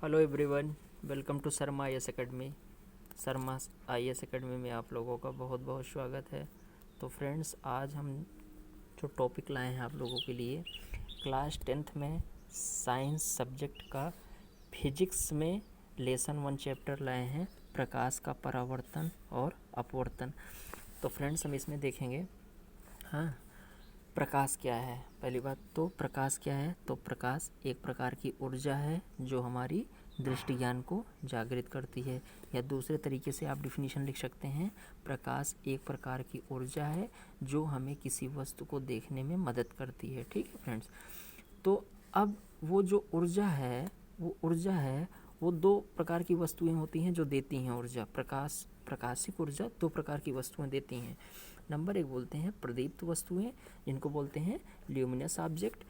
Hello everyone, welcome to Sharma I S academy. Sharma I S academy में आप लोगों का बहुत बहुत स्वागत है। तो फ्रेंड्स, आज हम जो टॉपिक लाए हैं आप लोगों के लिए, क्लास 10th में साइंस सब्जेक्ट का फिजिक्स में लेसन 1 चैप्टर लाए हैं, प्रकाश का परावर्तन और अपवर्तन। तो फ्रेंड्स, हम इसमें देखेंगे हाँ प्रकाश क्या है। पहली बात तो प्रकाश क्या है, तो प्रकाश एक प्रकार की ऊर्जा है जो हमारी दृष्टि ज्ञान को जागृत करती है, या दूसरे तरीके से आप डिफिनीशन लिख सकते हैं, प्रकाश एक प्रकार की ऊर्जा है जो हमें किसी वस्तु को देखने में मदद करती है। ठीक है फ्रेंड्स। तो अब वो जो ऊर्जा है वो दो प्रकार की वस्तुएं होती हैं जो देती हैं ऊर्जा। प्रकाशिक ऊर्जा दो प्रकार की वस्तुएं देती हैं। नंबर 1 बोलते हैं प्रदीप्त वस्तुएं, जिनको बोलते हैं ल्यूमिनस ऑब्जेक्ट।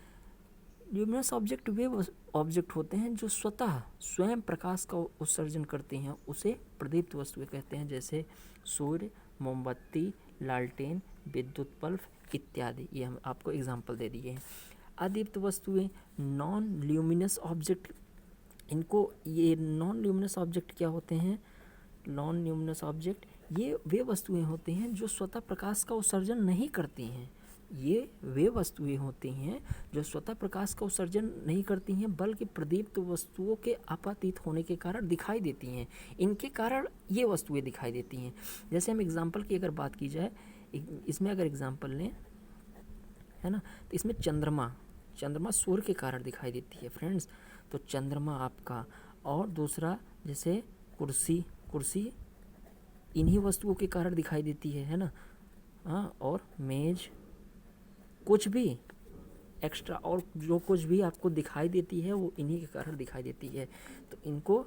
ल्यूमिनस ऑब्जेक्ट वे ऑब्जेक्ट होते हैं जो स्वयं प्रकाश का उत्सर्जन करती हैं, उसे प्रदीप्त वस्तुएं कहते हैं, जैसे सूर्य, मोमबत्ती, लालटेन, विद्युत बल्ब इत्यादि। ये हम आपको एग्जाम्पल दे दिए हैं। अदीप्त वस्तुएं, नॉन ल्यूमिनस ऑब्जेक्ट, इनको ये नॉन ल्यूमिनस ऑब्जेक्ट क्या होते हैं? नॉन ल्यूमिनस ऑब्जेक्ट ये वे वस्तुएं होती हैं जो स्वतः प्रकाश का उत्सर्जन नहीं करती हैं। ये वे वस्तुएं होती हैं जो स्वतः प्रकाश का उत्सर्जन नहीं करती हैं, बल्कि प्रदीप्त वस्तुओं के आपातित होने के कारण दिखाई देती हैं। इनके कारण ये वस्तुएं दिखाई देती हैं। जैसे हम एग्जाम्पल की अगर बात की जाए, इसमें अगर एग्जाम्पल लें, है ना, तो इसमें चंद्रमा सूर्य के कारण दिखाई देती है फ्रेंड्स। तो चंद्रमा आपका, और दूसरा जैसे कुर्सी इन्हीं वस्तुओं के कारण दिखाई देती है ना। हाँ, और मेज, कुछ भी एक्स्ट्रा और जो कुछ भी आपको दिखाई देती है वो इन्हीं के कारण दिखाई देती है। तो इनको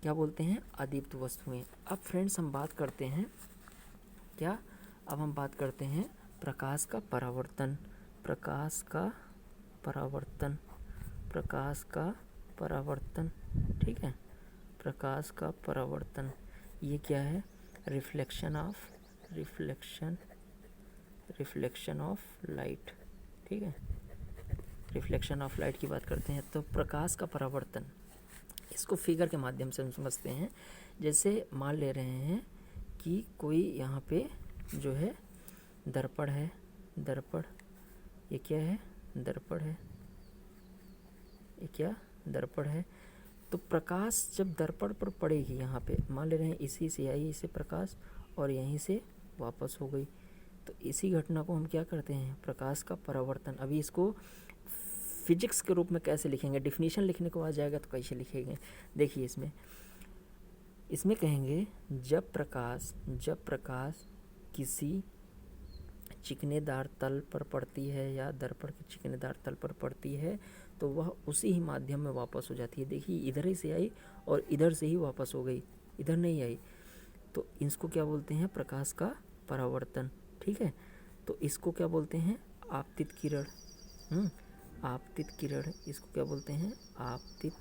क्या बोलते हैं? अदीप्त वस्तुएं। अब फ्रेंड्स, हम बात करते हैं अब हम बात करते हैं प्रकाश का परावर्तन। ठीक है, प्रकाश का परावर्तन ये क्या है? Reflection of light. ठीक है, रिफ्लेक्शन ऑफ लाइट की बात करते हैं। तो प्रकाश का परावर्तन, इसको फिगर के माध्यम से हम समझते हैं। जैसे मान ले रहे हैं कि कोई यहाँ पे जो है दर्पण है, ये क्या है? दर्पण है। तो प्रकाश जब दर्पण पर पड़ेगी, यहाँ पे मान ले रहे हैं इसी से आई इसे प्रकाश और यहीं से वापस हो गई, तो इसी घटना को हम क्या करते हैं? प्रकाश का परावर्तन। अभी इसको फिजिक्स के रूप में कैसे लिखेंगे? डिफिनीशन लिखने को आ जाएगा तो कैसे लिखेंगे? देखिए, इसमें कहेंगे जब प्रकाश किसी चिकनेदार तल पर पड़ती है या दर्पण के चिकनेदार तल पर पड़ती है तो वह उसी ही माध्यम में वापस हो जाती है। देखिए, इधर ही से आई और इधर से ही वापस हो गई, इधर नहीं आई। तो इसको क्या बोलते हैं? प्रकाश का परावर्तन। ठीक है, तो इसको क्या बोलते हैं? आपतित किरण। इसको क्या बोलते हैं? आपतित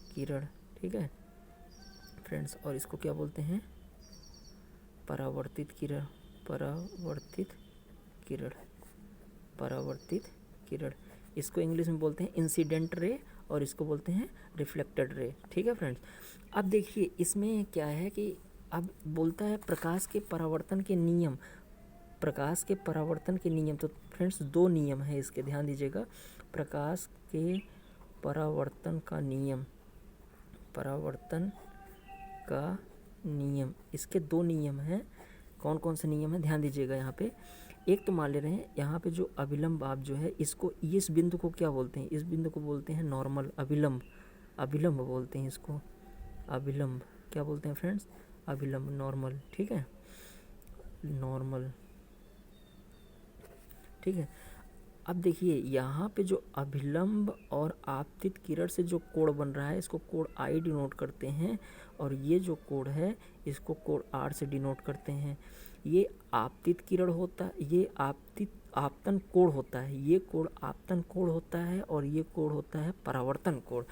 किरण। ठीक है फ्रेंड्स, और इसको क्या बोलते हैं? परावर्तित किरण। इसको इंग्लिश में बोलते हैं इंसिडेंट रे और इसको बोलते हैं रिफ्लेक्टेड रे। ठीक है फ्रेंड्स। अब देखिए, इसमें क्या है कि अब बोलता है प्रकाश के परावर्तन के नियम। तो फ्रेंड्स, 2 नियम है इसके, ध्यान दीजिएगा। प्रकाश के परावर्तन का नियम, इसके 2 नियम हैं। कौन कौन से नियम हैं? ध्यान दीजिएगा यहाँ पे। एक तो मान ले रहे हैं यहाँ पे जो अभिलंब आप जो है, इसको, इस बिंदु को क्या बोलते हैं? इस बिंदु को बोलते हैं नॉर्मल। अभिलंब बोलते हैं इसको। अभिलंब क्या बोलते हैं फ्रेंड्स? अभिलंब, नॉर्मल। ठीक है, नॉर्मल। ठीक है, अब देखिए यहाँ पे जो अभिलंब और आपतित किरण से जो कोण बन रहा है, इसको कोण आई डिनोट करते हैं, और ये जो कोण है इसको कोण आर से डिनोट करते हैं। ये आपतित किरण होता है, ये आपतन कोण होता है, ये कोण आपतन कोण होता है, और ये कोण होता है परावर्तन कोण।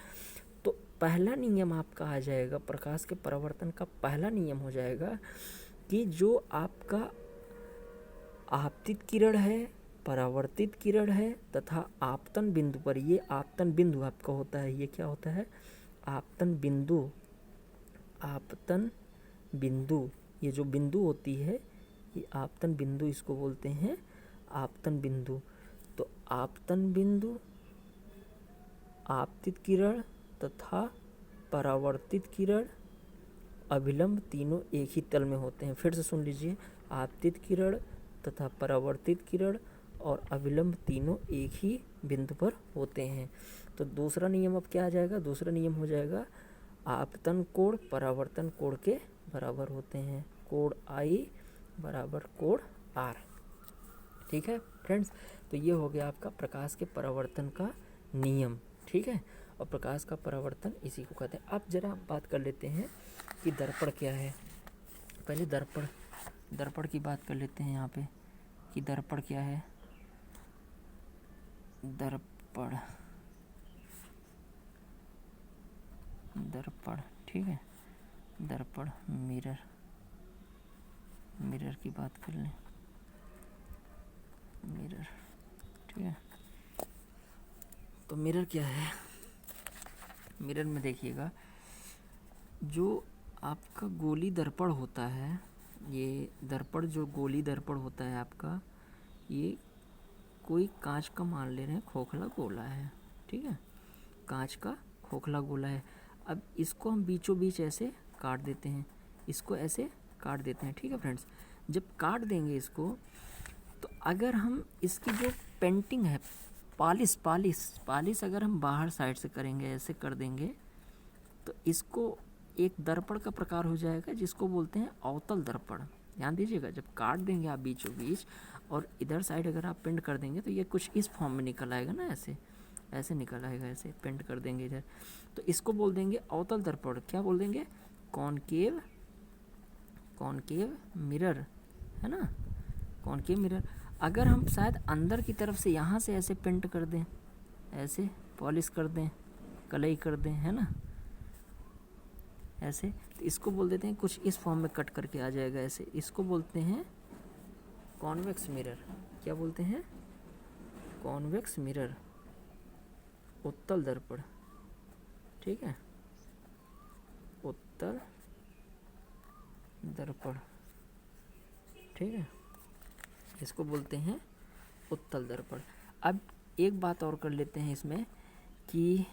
तो पहला नियम आपका आ जाएगा, प्रकाश के परावर्तन का पहला नियम हो जाएगा कि जो आपका आपतित किरण है, परावर्तित किरण है तथा आपतन बिंदु पर, ये आपतन बिंदु आपका होता है, ये क्या होता है, आपतन बिंदु। आपतन बिंदु, ये जो बिंदु होती है ये आपतन बिंदु, इसको बोलते हैं आपतन बिंदु। तो आपतन बिंदु, आपतित किरण तथा परावर्तित किरण, अभिलंब, तीनों एक ही तल में होते हैं। फिर से सुन लीजिए, आपतित किरण तथा परावर्तित किरण और अभिलंब तीनों एक ही बिंदु पर होते हैं। तो दूसरा नियम अब क्या आ जाएगा, दूसरा नियम हो जाएगा आपतन कोण परावर्तन कोण के बराबर होते हैं। कोण आई बराबर कोण आर। ठीक है फ्रेंड्स, तो ये हो गया आपका प्रकाश के परावर्तन का नियम। ठीक है, और प्रकाश का परावर्तन इसी को कहते हैं। अब जरा बात कर लेते हैं कि दर्पण क्या है। पहले दर्पण की बात कर लेते हैं यहाँ पे कि दर्पण क्या है। दर्पण, ठीक है, दर्पण, मिरर की बात कर लें, मिरर। ठीक है, तो मिरर क्या है, मिरर में देखिएगा जो आपका गोली दर्पण होता है, ये दर्पण जो गोली दर्पण होता है आपका, ये कोई कांच का मान ले रहे हैं खोखला गोला है। ठीक है, कांच का खोखला गोला है। अब इसको हम बीचों बीच ऐसे काट देते हैं, इसको ऐसे काट देते हैं। ठीक है फ्रेंड्स, जब काट देंगे इसको, तो अगर हम इसकी जो पेंटिंग है, पालिश अगर हम बाहर साइड से करेंगे, ऐसे कर देंगे, तो इसको एक दर्पण का प्रकार हो जाएगा जिसको बोलते हैं अवतल दर्पण। ध्यान दीजिएगा, जब काट देंगे आप बीचों बीच और इधर साइड अगर आप पेंट कर देंगे तो ये कुछ इस फॉर्म में निकल आएगा ना, ऐसे निकल आएगा, ऐसे पेंट कर देंगे इधर, तो इसको बोल देंगे अवतल दर्पण। क्या बोल देंगे, कॉनकेव मिरर, है ना, कॉनकेव मिरर। अगर हम शायद अंदर की तरफ से यहाँ से ऐसे पेंट कर दें, ऐसे पॉलिश कर दें, कलई कर दें, है ना, ऐसे, तो इसको बोल देते हैं, कुछ इस फॉर्म में कट करके आ जाएगा ऐसे, इसको बोलते हैं कॉन्वेक्स मिरर। क्या बोलते हैं, कॉन्वेक्स मिरर, उत्तल दर्पण। ठीक है, उत्तल दर्पण। ठीक है, इसको बोलते हैं उत्तल दर्पण। अब एक बात और कर लेते हैं इसमें कि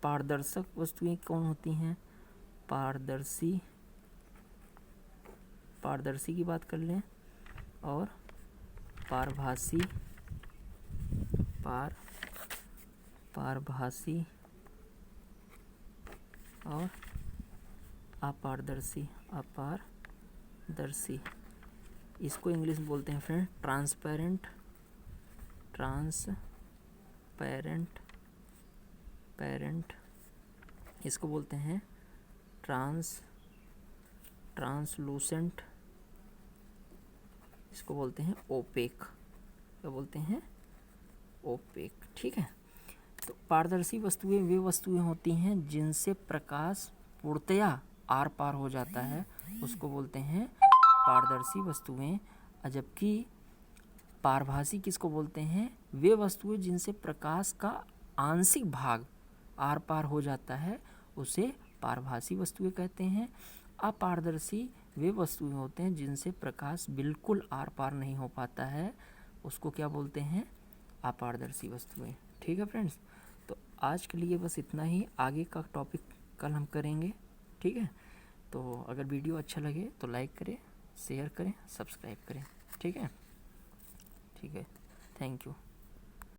पारदर्शक वस्तुएं कौन होती हैं, पारदर्शी की बात कर लें, और पारभासी और अपारदर्शी। इसको इंग्लिश में बोलते हैं फ्रेंड ट्रांसपेरेंट, इसको बोलते हैं ट्रांसलूसेंट, इसको बोलते हैं ओपेक। क्या बोलते हैं, ओपेक। ठीक है, तो पारदर्शी वस्तुएं वे वस्तुएं होती हैं जिनसे प्रकाश पूर्णतया आर पार हो जाता है, उसको बोलते हैं पारदर्शी वस्तुएं। जबकि पारभासी किसको बोलते हैं, वे वस्तुएं जिनसे प्रकाश का आंशिक भाग आर पार हो जाता है, उसे पारभासी वस्तुएं कहते हैं। अपारदर्शी वे वस्तुएं होते हैं जिनसे प्रकाश बिल्कुल आर पार नहीं हो पाता है, उसको क्या बोलते हैं, अपारदर्शी वस्तुएं। ठीक है फ्रेंड्स, तो आज के लिए बस इतना ही, आगे का टॉपिक कल हम करेंगे। ठीक है, तो अगर वीडियो अच्छा लगे तो लाइक करें, शेयर करें, सब्सक्राइब करें। ठीक है, थैंक यू।